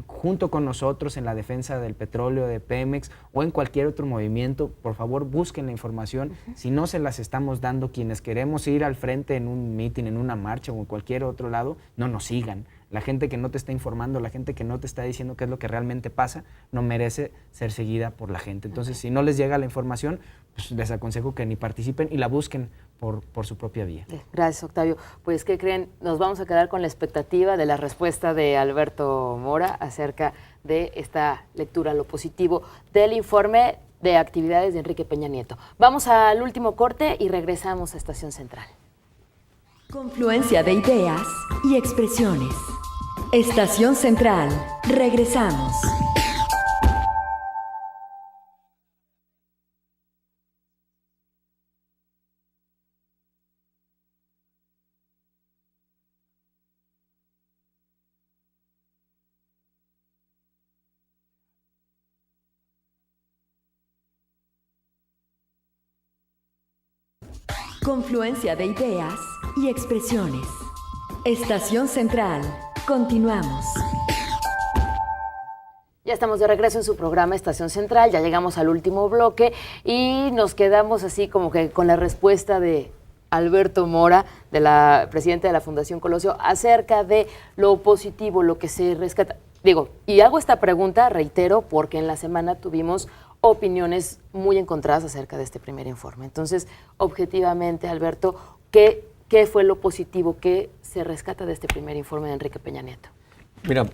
junto con nosotros en la defensa del petróleo, de Pemex, o en cualquier otro movimiento. Por favor, busquen la información. Si no se las estamos dando, quienes queremos ir al frente en un mitin, en una marcha o en cualquier otro lado, no nos sigan. La gente que no te está informando, la gente que no te está diciendo qué es lo que realmente pasa, no merece ser seguida por la gente. Entonces, si no les llega la información, pues les aconsejo que ni participen y la busquen por su propia vía. Gracias, Octavio. Pues, ¿qué creen? Nos vamos a quedar con la expectativa de la respuesta de Alberto Mora acerca de esta lectura, lo positivo del informe de actividades de Enrique Peña Nieto. Vamos al último corte y regresamos a Estación Central. Confluencia de ideas y expresiones. Estación Central. Regresamos. Confluencia de ideas y expresiones. Estación Central. Continuamos. Ya estamos de regreso en su programa Estación Central, ya llegamos al último bloque y nos quedamos así como que con la respuesta de Alberto Mora, de la presidenta de la Fundación Colosio, acerca de lo positivo, lo que se rescata. Digo, y hago esta pregunta, reitero, porque en la semana tuvimos opiniones muy encontradas acerca de este primer informe. Entonces, objetivamente, Alberto, ¿qué fue lo positivo que se rescata de este primer informe de Enrique Peña Nieto? Mira,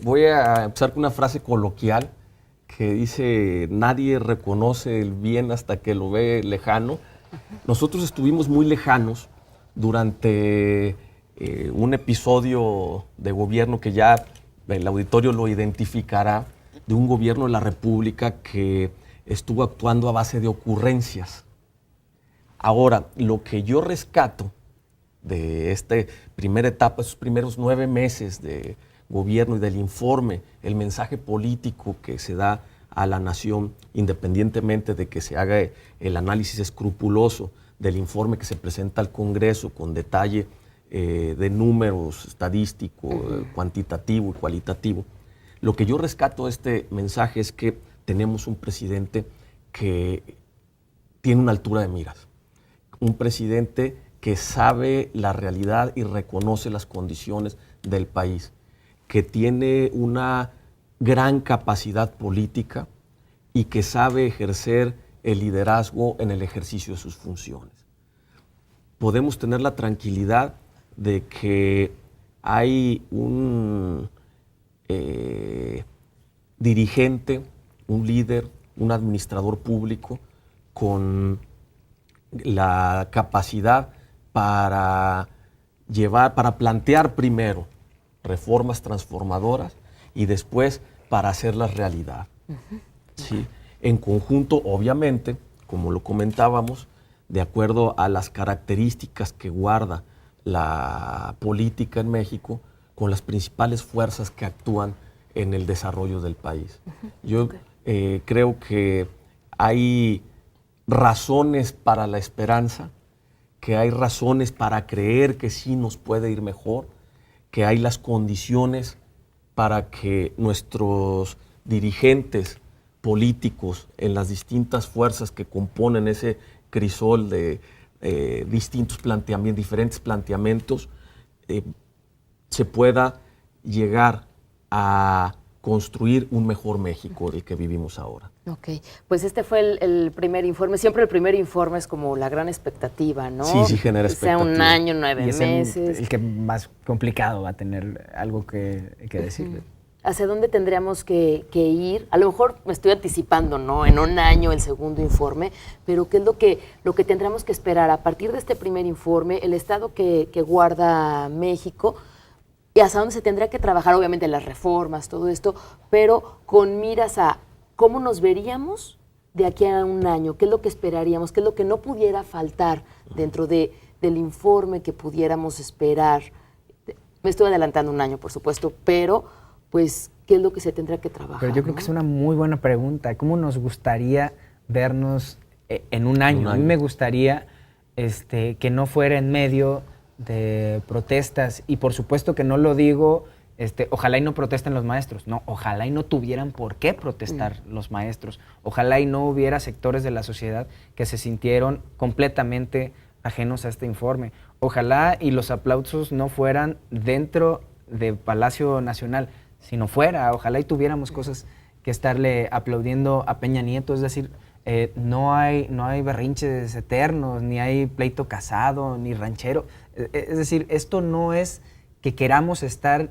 voy a empezar con una frase coloquial que dice: nadie reconoce el bien hasta que lo ve lejano. Nosotros estuvimos muy lejanos durante un episodio de gobierno que ya el auditorio lo identificará, de un gobierno de la República que estuvo actuando a base de ocurrencias. Ahora, lo que yo rescato de esta primera etapa, esos primeros 9 meses de gobierno y del informe, el mensaje político que se da a la nación, independientemente de que se haga el análisis escrupuloso del informe que se presenta al Congreso con detalle de números estadístico, cuantitativo y cualitativo. Lo que yo rescato de este mensaje es que tenemos un presidente que tiene una altura de miras, un presidente que sabe la realidad y reconoce las condiciones del país, que tiene una gran capacidad política y que sabe ejercer el liderazgo en el ejercicio de sus funciones. Podemos tener la tranquilidad de que hay un dirigente, un líder, un administrador público con la capacidad para plantear primero reformas transformadoras y después para hacerlas realidad. ¿Sí? En conjunto, obviamente, como lo comentábamos, de acuerdo a las características que guarda la política en México, con las principales fuerzas que actúan en el desarrollo del país. Yo creo que hay razones para la esperanza, que hay razones para creer que sí nos puede ir mejor, que hay las condiciones para que nuestros dirigentes políticos en las distintas fuerzas que componen ese crisol de diferentes planteamientos, se pueda llegar a construir un mejor México del que vivimos ahora. Ok, pues este fue el primer informe. Siempre el primer informe es como la gran expectativa, ¿no? Sí, genera expectativa. Sea un año, 9 Y es meses. el que más complicado va a tener algo que decirle. ¿Hacia dónde tendríamos que ir? A lo mejor me estoy anticipando, ¿no? En un año el segundo informe, pero ¿qué es lo que tendríamos que esperar a partir de este primer informe, el estado que guarda México y hacia dónde se tendría que trabajar? Obviamente las reformas, todo esto, pero con miras a cómo nos veríamos de aquí a un año, qué es lo que esperaríamos, qué es lo que no pudiera faltar dentro del informe que pudiéramos esperar. Me estoy adelantando un año, por supuesto, pero pues, ¿qué es lo que se tendrá que trabajar? Pero yo creo que es una muy buena pregunta. ¿Cómo nos gustaría vernos en un año? A mí me gustaría que no fuera en medio de protestas, y por supuesto que no lo digo, ojalá y no protesten los maestros, no, ojalá y no tuvieran por qué protestar los maestros, ojalá y no hubiera sectores de la sociedad que se sintieron completamente ajenos a este informe, ojalá y los aplausos no fueran dentro de Palacio Nacional, sino fuera, ojalá y tuviéramos cosas que estarle aplaudiendo a Peña Nieto, es decir, no hay berrinches eternos, ni hay pleito casado, ni ranchero, es decir, esto no es que queramos estar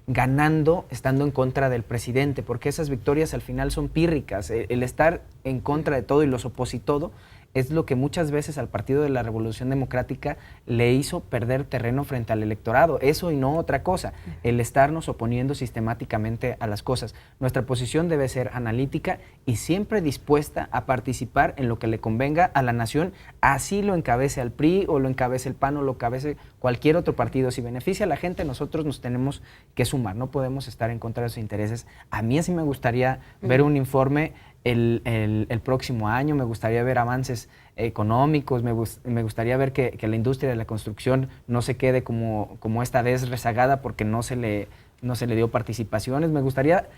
ganando estando en contra del presidente, porque esas victorias al final son pírricas, el estar en contra de todo y los opositores es lo que muchas veces al Partido de la Revolución Democrática le hizo perder terreno frente al electorado, eso y no otra cosa, el estarnos oponiendo sistemáticamente a las cosas. Nuestra posición debe ser analítica y siempre dispuesta a participar en lo que le convenga a la nación, así lo encabece al PRI o lo encabece el PAN o lo encabece cualquier otro partido. Si beneficia a la gente, nosotros nos tenemos que sumar, no podemos estar en contra de sus intereses. A mí sí me gustaría ver un informe el próximo año, me gustaría ver avances económicos. Me gustaría ver que la industria de la construcción no se quede como esta vez rezagada porque no se le dio participaciones. Me gustaría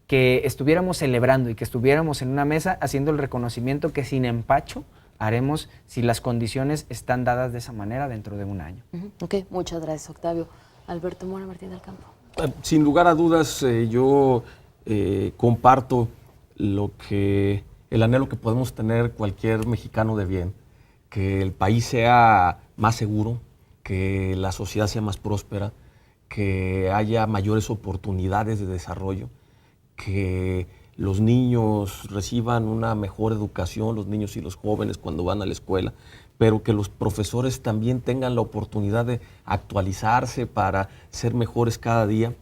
que estuviéramos celebrando y que estuviéramos en una mesa haciendo el reconocimiento que sin empacho haremos si las condiciones están dadas de esa manera dentro de un año. Ok, muchas gracias, Octavio. Alberto Mora Martín del Campo. Sin lugar a dudas, yo comparto el anhelo que podemos tener cualquier mexicano de bien, que el país sea más seguro, que la sociedad sea más próspera, que haya mayores oportunidades de desarrollo, que los niños reciban una mejor educación, los niños y los jóvenes cuando van a la escuela, pero que los profesores también tengan la oportunidad de actualizarse para ser mejores cada día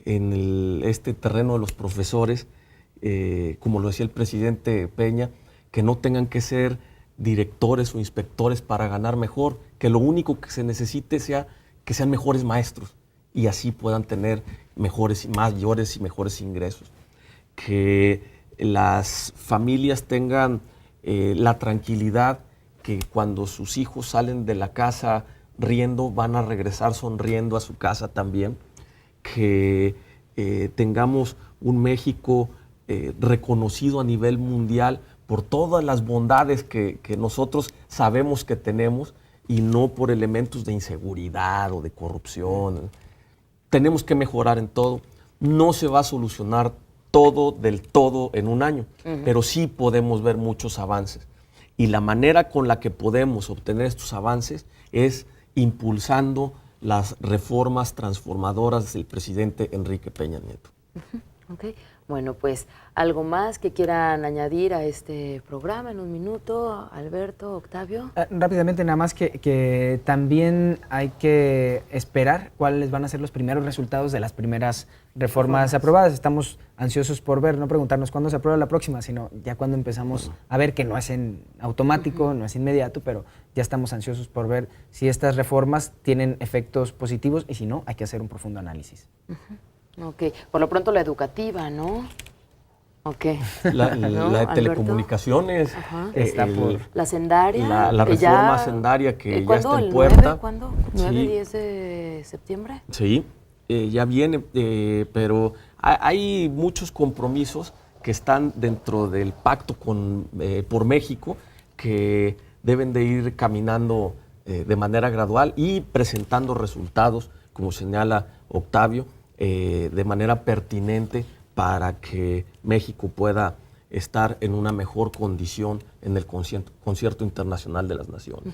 en este terreno de los profesores, como lo decía el presidente Peña, que no tengan que ser directores o inspectores para ganar mejor, que lo único que se necesite sea que sean mejores maestros y así puedan tener mayores y mejores ingresos. Que las familias tengan la tranquilidad que cuando sus hijos salen de la casa riendo, van a regresar sonriendo a su casa también. Que tengamos un México reconocido a nivel mundial por todas las bondades que nosotros sabemos que tenemos y no por elementos de inseguridad o de corrupción. Tenemos que mejorar en todo. No se va a solucionar todo del todo en un año, pero sí podemos ver muchos avances. Y la manera con la que podemos obtener estos avances es impulsando las reformas transformadoras del presidente Enrique Peña Nieto. Ok, bueno, pues algo más que quieran añadir a este programa en un minuto, Alberto, Octavio. Rápidamente, nada más que también hay que esperar cuáles van a ser los primeros resultados de las primeras reformas aprobadas. Estamos ansiosos por ver, no preguntarnos cuándo se aprueba la próxima, sino ya cuando empezamos a ver que no es en automático, no es inmediato, pero ya estamos ansiosos por ver si estas reformas tienen efectos positivos y si no, hay que hacer un profundo análisis. Ok, por lo pronto la educativa, ¿no? Ok. La ¿No, de Alberto? Telecomunicaciones, está por... La sendaria. la que reforma ya, sendaria que ya ¿cuándo? está en ¿El puerta. 9? ¿Cuándo? ¿9, Sí. 10 de septiembre? Sí, ya viene, pero hay muchos compromisos que están dentro del pacto por México que deben de ir caminando de manera gradual y presentando resultados, como señala Octavio, de manera pertinente para que México pueda estar en una mejor condición en el concierto internacional de las naciones.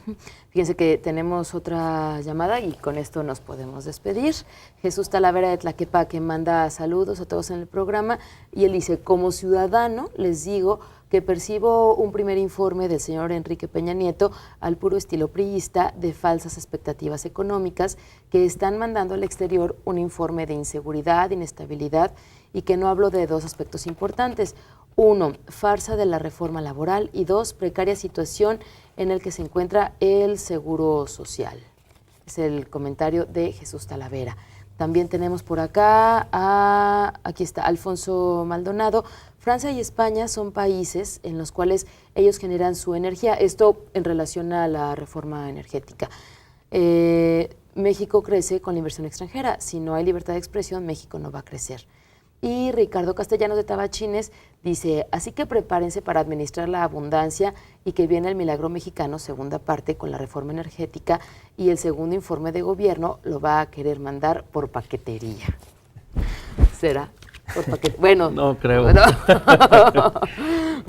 Fíjense que tenemos otra llamada y con esto nos podemos despedir. Jesús Talavera de Tlaquepaque manda saludos a todos en el programa y él dice, como ciudadano les digo que percibo un primer informe del señor Enrique Peña Nieto al puro estilo priista de falsas expectativas económicas que están mandando al exterior un informe de inseguridad, inestabilidad y que no hablo de dos aspectos importantes. 1, farsa de la reforma laboral y 2, precaria situación en el que se encuentra el Seguro Social. Es el comentario de Jesús Talavera. También tenemos por acá, aquí está, Alfonso Maldonado. Francia y España son países en los cuales ellos generan su energía. Esto en relación a la reforma energética. México crece con la inversión extranjera. Si no hay libertad de expresión, México no va a crecer. Y Ricardo Castellanos de Tabachines dice, así que prepárense para administrar la abundancia y que viene el milagro mexicano, segunda parte con la reforma energética y el segundo informe de gobierno lo va a querer mandar por paquetería. ¿Será? Por paquetería. Bueno. No creo. Bueno.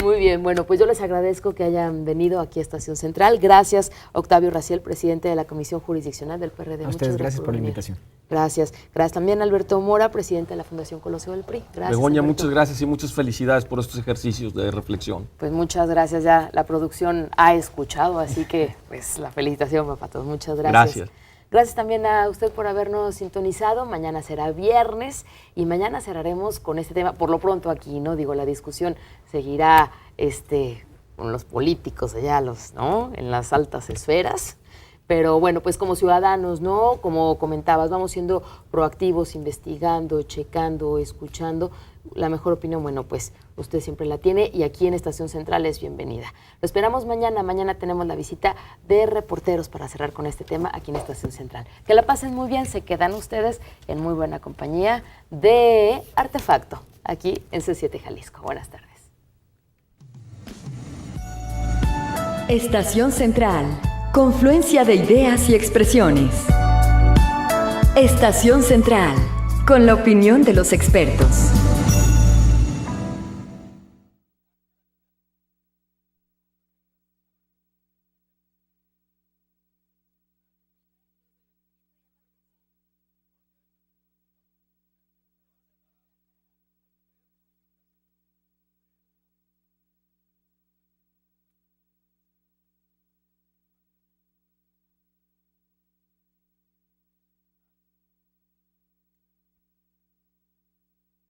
Muy bien, bueno, pues yo les agradezco que hayan venido aquí a Estación Central. Gracias, Octavio Raciel, presidente de la Comisión Jurisdiccional del PRD. A ustedes, gracias por la invitación. Gracias. Gracias también a Alberto Mora, presidente de la Fundación Colosio del PRI. Gracias, Begoña, Alberto. muchas gracias y muchas felicidades por estos ejercicios de reflexión. Pues muchas gracias, ya la producción ha escuchado, así que pues la felicitación va para todos. Muchas gracias. Gracias. Gracias también a usted por habernos sintonizado. Mañana será viernes y mañana cerraremos con este tema. Por lo pronto aquí, ¿no? Digo, la discusión seguirá con los políticos allá, ¿no? En las altas esferas. Pero bueno, pues como ciudadanos, ¿no? Como comentabas, vamos siendo proactivos, investigando, checando, escuchando. la mejor opinión, bueno, pues usted siempre la tiene y aquí en Estación Central es bienvenida. Lo esperamos mañana. Mañana tenemos la visita de reporteros para cerrar con este tema aquí en Estación Central. Que la pasen muy bien, se quedan ustedes en muy buena compañía de Artefacto, aquí en C7 Jalisco. Buenas tardes. Estación Central, confluencia de ideas y expresiones. Estación Central, con la opinión de los expertos.